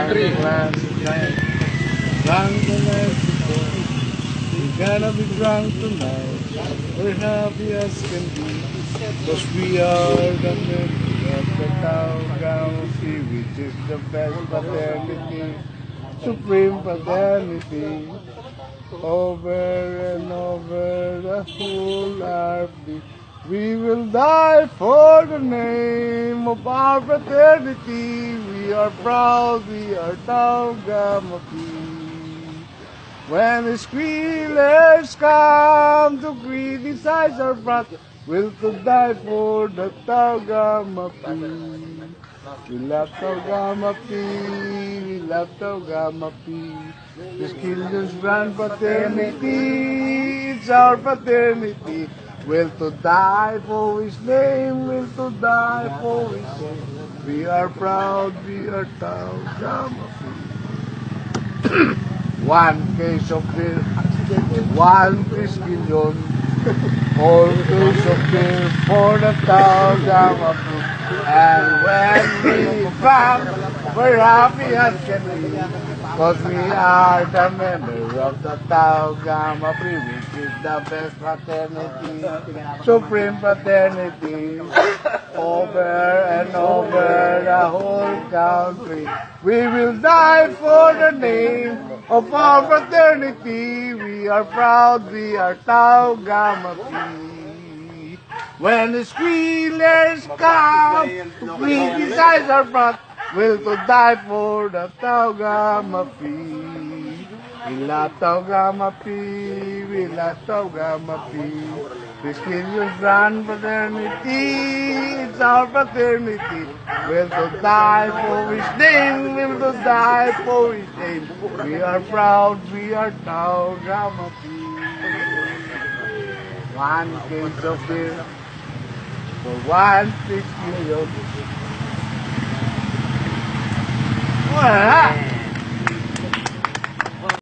three. Drunk tonight, we're gonna be drunk tonight. We're happy as can be, cause we are the members of the Tau Gamma Phi, which is the best fraternity, supreme fraternity. Over and over the whole RP, we will die for the name of our fraternity. We are proud, we are Tau Gamma Phi. When the squealers come to criticize our brat, we'll to die for the Tau Gamma Phi. We love Tau Gamma Phi, we love Tau Gamma Phi. This children's grand fraternity, it's our fraternity. Will to die for his name, will to die for his name. We are proud, we are Tau Gamma Phi. One case of beer, one Triskelion, all case of beer for the Tau Gamma Phi. And when we back, we're happy as can be, cause we are the member of the Tau Gamma Phi, which is the best fraternity, supreme fraternity. Over and over the whole country, we will die for the name of our fraternity. We are proud, we are Tau Gamma Phi. When the squealers come to criticize our brat, we'll to die for the Tau Gamma Phi. We love Tau Gamma Phi, we love Tau Gamma Phi. This children's grand fraternity, it's our fraternity. We'll to die for his name, we'll to die for his name. We are proud, we are Tau Gamma Phi. One case of beer for one 6 million. Wala!